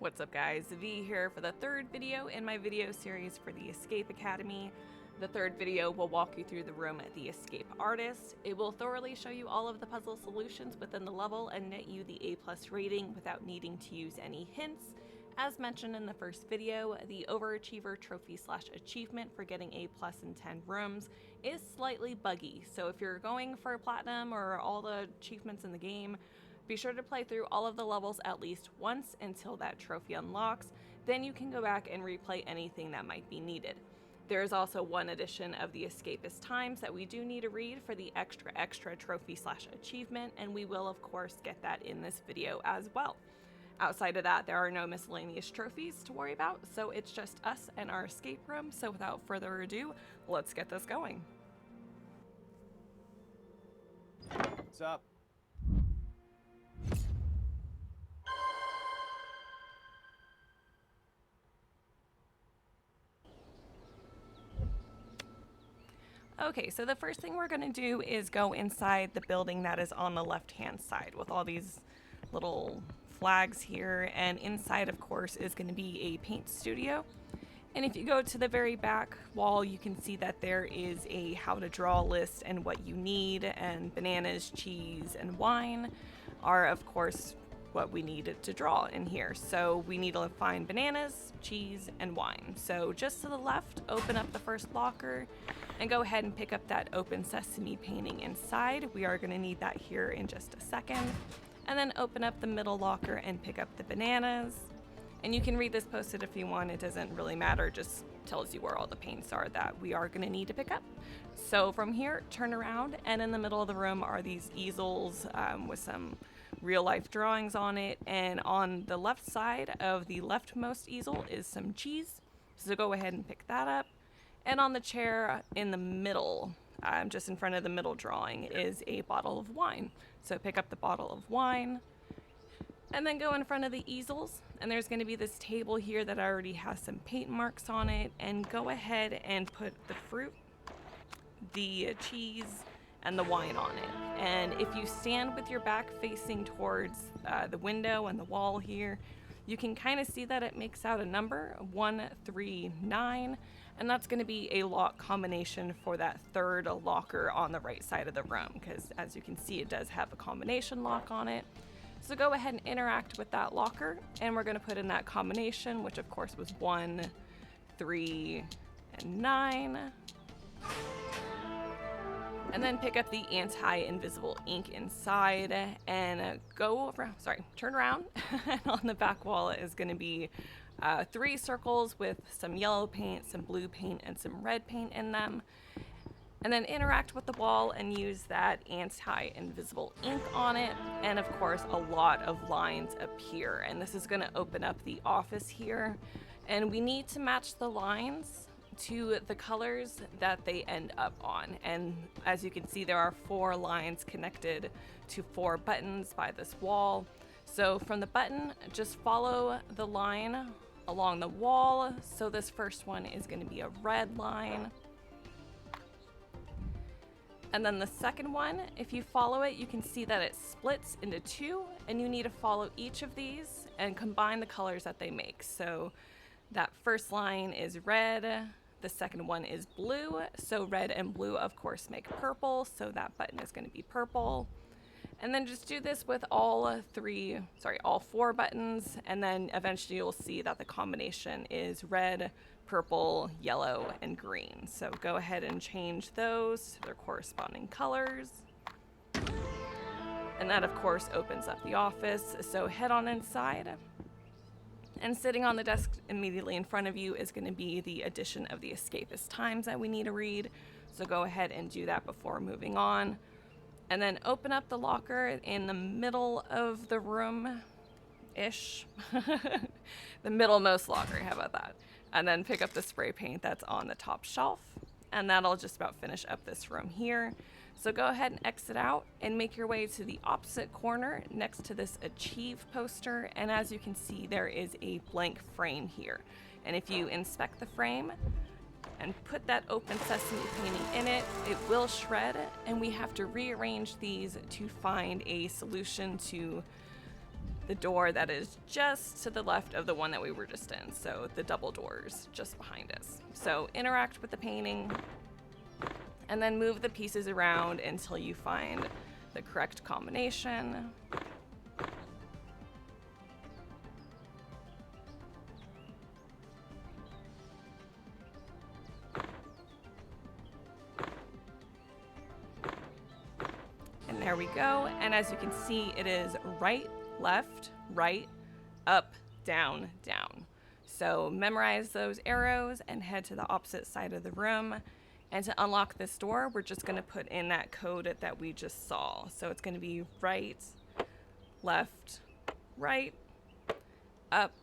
What's up guys, V here for the third video in my video series for the Escape Academy. The third video will walk you through the room at the Escape Artist. It will thoroughly show you all of the puzzle solutions within the level and net you the A+ rating without needing to use any hints. As mentioned in the first video, the Overachiever trophy/achievement for getting A+ in 10 rooms is slightly buggy, so if you're going for Platinum or all the achievements in the game, be sure to play through all of the levels at least once until that trophy unlocks, then you can go back and replay anything that might be needed. There is also one edition of the Escapists Times that we do need to read for the extra trophy/achievement, and we will of course get that in this video as well. Outside of that, there are no miscellaneous trophies to worry about, so it's just us and our escape room. So without further ado, let's get this going. What's up? Okay, so the first thing we're going to do is go inside the building that is on the left-hand side with all these little flags here, and inside of course is going to be a paint studio. And if you go to the very back wall, you can see that there is a how to draw list and what you need, and bananas, cheese, and wine are of course what we needed to draw in here. So we need to find bananas, cheese, and wine. So just to the left, open up the first locker and go ahead and pick up that open sesame painting inside. We are going to need that here in just a second. And then open up the middle locker and pick up the bananas. And you can read this post-it if you want, it doesn't really matter, just tells you where all the paints are that we are going to need to pick up. So from here, turn around, and in the middle of the room are these easels with some real-life drawings on it, and on the left side of the leftmost easel is some cheese, so go ahead and pick that up. And on the chair in the middle, just in front of the middle drawing, is a bottle of wine, so pick up the bottle of wine. And then go in front of the easels, and there's going to be this table here that already has some paint marks on it, and go ahead and put the fruit, the cheese, and the wine on it. And if you stand with your back facing towards the window and the wall here, you can kind of see that it makes out a number, 139, and that's going to be a lock combination for that third locker on the right side of the room, because as you can see, it does have a combination lock on it. So go ahead and interact with that locker, and we're going to put in that combination, which of course was 1, 3, and 9. And then pick up the anti-invisible ink inside and turn around. And on the back wall is going to be 3 circles with some yellow paint, some blue paint, and some red paint in them. And then interact with the wall and use that anti-invisible ink on it. And of course, a lot of lines appear. And this is going to open up the office here. And we need to match the lines to the colors that they end up on. And as you can see, there are 4 lines connected to 4 buttons by this wall. So from the button, just follow the line along the wall. So this first one is going to be a red line. And then the second one, if you follow it, you can see that it splits into 2, and you need to follow each of these and combine the colors that they make. So that first line is red, the second one is blue, so red and blue of course make purple, so that button is going to be purple. And then just do this with all 4 buttons, and then eventually you'll see that the combination is red, purple, yellow, and green. So go ahead and change those to their corresponding colors. And that of course opens up the office, so head on inside. And sitting on the desk immediately in front of you is going to be the edition of the Escapists Times that we need to read. So go ahead and do that before moving on. And then open up the locker in the middle of the room-ish. The middlemost locker, how about that? And then pick up the spray paint that's on the top shelf. And that'll just about finish up this room here. So go ahead and exit out and make your way to the opposite corner next to this Achieve poster. And as you can see, there is a blank frame here. And if you inspect the frame and put that open sesame painting in it, it will shred, and we have to rearrange these to find a solution to the door that is just to the left of the one that we were just in. So the double doors just behind us. So interact with the painting and then move the pieces around until you find the correct combination. And there we go. And as you can see, it is right, left, right, up, down, down. So memorize those arrows and head to the opposite side of the room. And to unlock this door, we're just going to put in that code that we just saw. So it's going to be right, left, right, up,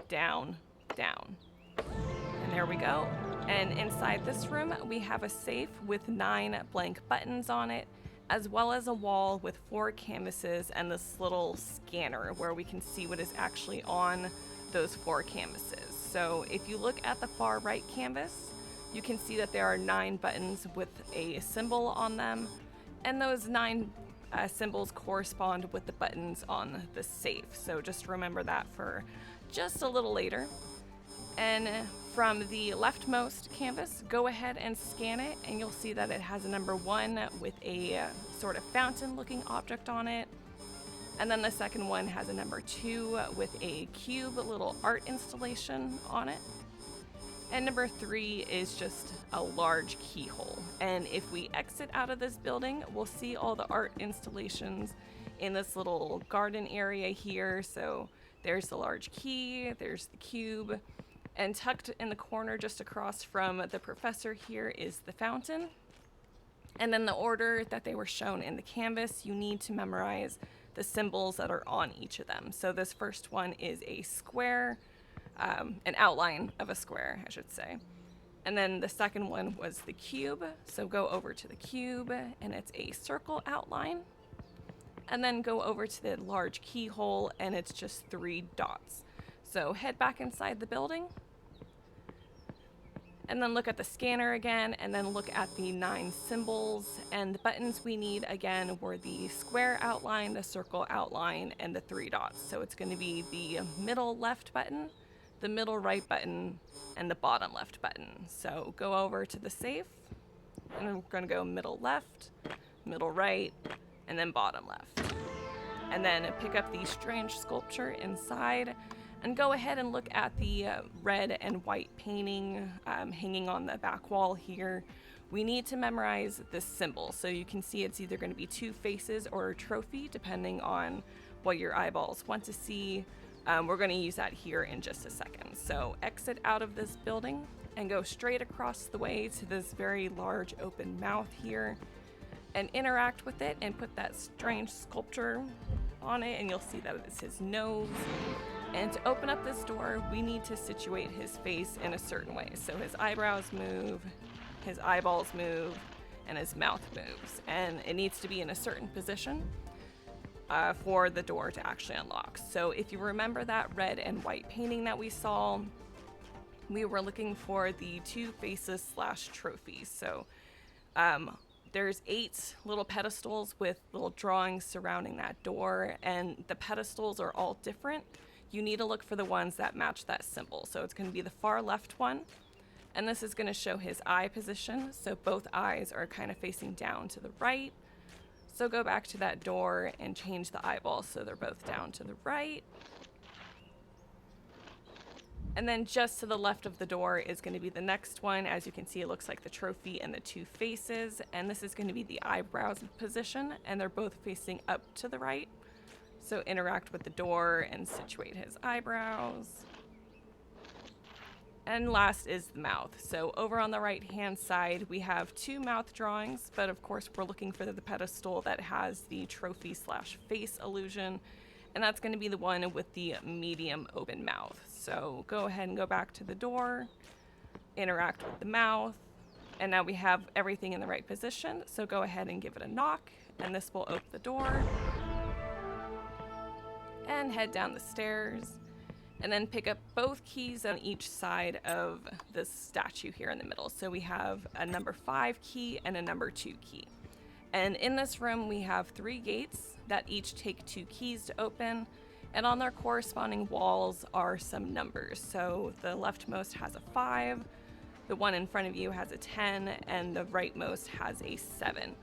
down, down. And there we go. And inside this room, we have a safe with 9 blank buttons on it, as well as a wall with 4 canvases and this little scanner where we can see what is actually on those 4 canvases. So if you look at the far right canvas, you can see that there are 9 buttons with a symbol on them, and those 9 symbols correspond with the buttons on the safe. So just remember that for just a little later. And from the leftmost canvas, go ahead and scan it, and you'll see that it has a number 1 with a sort of fountain looking object on it. And then the second one has a number 2 with a cube little art installation on it. And number 3 is just a large keyhole. And if we exit out of this building, we'll see all the art installations in this little garden area here. So there's the large key, there's the cube, and tucked in the corner just across from the professor here is the fountain. And then the order that they were shown in the canvas, you need to memorize the symbols that are on each of them. So this first one is a square, an outline of a square, I should say. And then the second one was the cube. So go over to the cube, and it's a circle outline. And then go over to the large keyhole, and it's just 3 dots. So head back inside the building, and then look at the scanner again, and then look at the 9 symbols. And the buttons we need again were the square outline, the circle outline, and the 3 dots. So it's going to be the middle left button, the middle right button, and the bottom left button. So go over to the safe, and we're going to go middle left, middle right, and then bottom left. And then pick up the strange sculpture inside, and go ahead and look at the red and white painting hanging on the back wall here. We need to memorize this symbol. So you can see it's either going to be 2 faces or a trophy, depending on what your eyeballs want to see. We're going to use that here in just a second. So exit out of this building and go straight across the way to this very large open mouth here, and interact with it and put that strange sculpture on it, and you'll see that it's his nose. And to open up this door, we need to situate his face in a certain way. So his eyebrows move, his eyeballs move, and his mouth moves. And it needs to be in a certain position for the door to actually unlock. So if you remember that red and white painting that we saw, we were looking for the 2 faces / trophies. So there's 8 little pedestals with little drawings surrounding that door, and the pedestals are all different. You need to look for the ones that match that symbol. So it's going to be the far left one, and this is going to show his eye position. So both eyes are kind of facing down to the right. So go back to that door and change the eyeballs so they're both down to the right. And then just to the left of the door is going to be the next one. As you can see, it looks like the trophy and the 2 faces. And this is going to be the eyebrows position, and they're both facing up to the right. So interact with the door and situate his eyebrows. And last is the mouth. So over on the right-hand side, we have 2 mouth drawings, but of course we're looking for the pedestal that has the trophy / face illusion, and that's going to be the one with the medium open mouth. So go ahead and go back to the door, interact with the mouth, and now we have everything in the right position. So go ahead and give it a knock, and this will open the door. And head down the stairs, and then pick up both keys on each side of this statue here in the middle. So we have a number 5 key and a number 2 key. And in this room, we have 3 gates that each take 2 keys to open. And on their corresponding walls are some numbers. So the leftmost has a 5, the one in front of you has a 10, and the rightmost has a 7.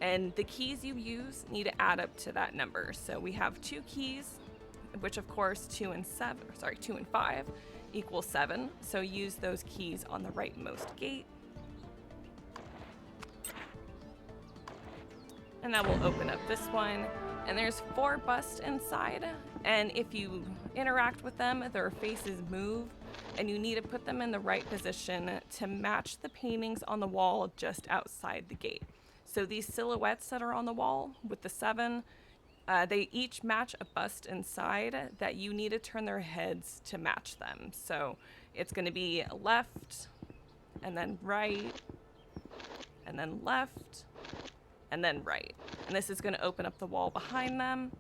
And the keys you use need to add up to that number. So we have 2 keys, which of course 2 and 5 equals 7. So use those keys on the rightmost gate. And that will open up this one. And there's 4 busts inside, and if you interact with them, their faces move, and you need to put them in the right position to match the paintings on the wall just outside the gate. So these silhouettes that are on the wall with the 7, they each match a bust inside that you need to turn their heads to match them. So it's going to be left, and then right, and then left, and then right. And this is going to open up the wall behind them.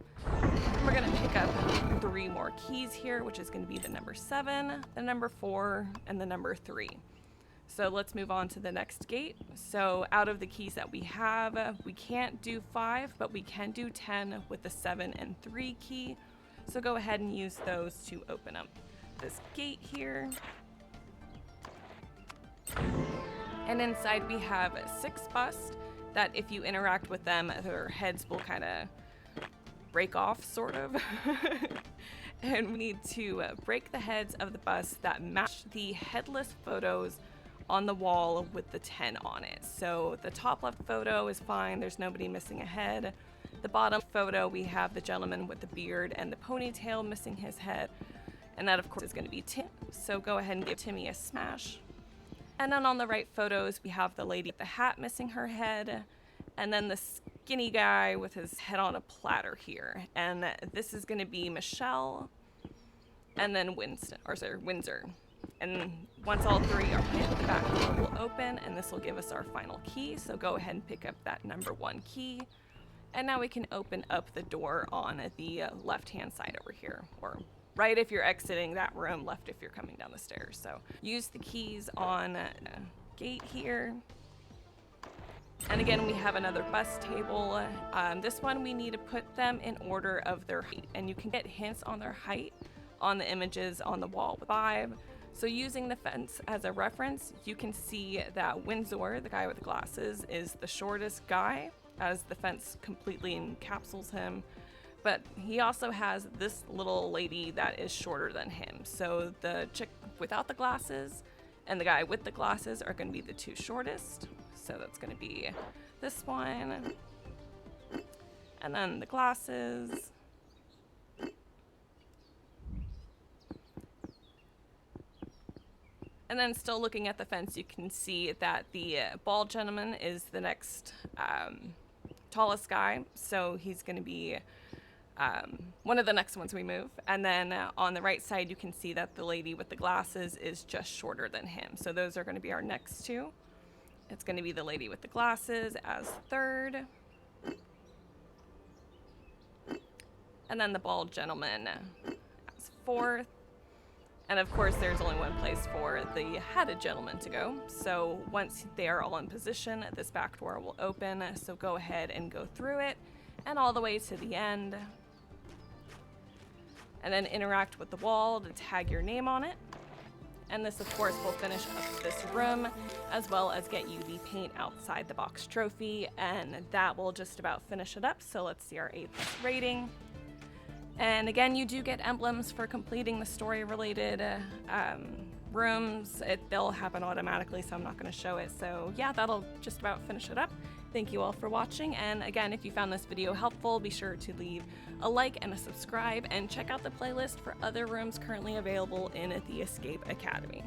We're going to pick up 3 more keys here, which is going to be the number 7, the number 4, and the number 3. So let's move on to the next gate. So out of the keys that we have, we can't do 5, but we can do 10 with the 7 and 3 key. So go ahead and use those to open up this gate here. And inside we have 6 busts that if you interact with them, their heads will kind of break off, sort of. And we need to break the heads of the busts that match the headless photos on the wall with the 10 on it. So the top left photo is fine, there's nobody missing a head. The bottom photo, we have the gentleman with the beard and the ponytail missing his head. And that of course is going to be Tim. So go ahead and give Timmy a smash. And then on the right photos, we have the lady with the hat missing her head, and then the skinny guy with his head on a platter here. And this is going to be Michelle, and then Windsor. And once all 3 are hit, the back door will open, and this will give us our final key. So go ahead and pick up that number 1 key. And now we can open up the door on the left-hand side over here, or right if you're exiting that room, left if you're coming down the stairs. So use the keys on gate here. And again, we have another bus table. This one we need to put them in order of their height, and you can get hints on their height on the images on the wall with 5. So using the fence as a reference, you can see that Windsor, the guy with the glasses, is the shortest guy, as the fence completely encapsulates him. But he also has this little lady that is shorter than him. So the chick without the glasses and the guy with the glasses are going to be the 2 shortest. So that's going to be this one. And then the glasses. And then still looking at the fence, you can see that the bald gentleman is the next tallest guy. So he's going to be one of the next ones we move. And then on the right side, you can see that the lady with the glasses is just shorter than him. So those are going to be our next 2. It's going to be the lady with the glasses as 3rd. And then the bald gentleman as 4th. And of course, there's only one place for the hatted gentleman to go. So once they are all in position, this back door will open. So go ahead and go through it and all the way to the end. And then interact with the wall to tag your name on it. And this, of course, will finish up this room, as well as get you the paint outside the box trophy. And that will just about finish it up. So let's see our A+ rating. And again, you do get emblems for completing the story-related rooms. They'll happen automatically, so I'm not going to show it. So yeah, that'll just about finish it up. Thank you all for watching. And again, if you found this video helpful, be sure to leave a like and a subscribe, and check out the playlist for other rooms currently available in the Escape Academy.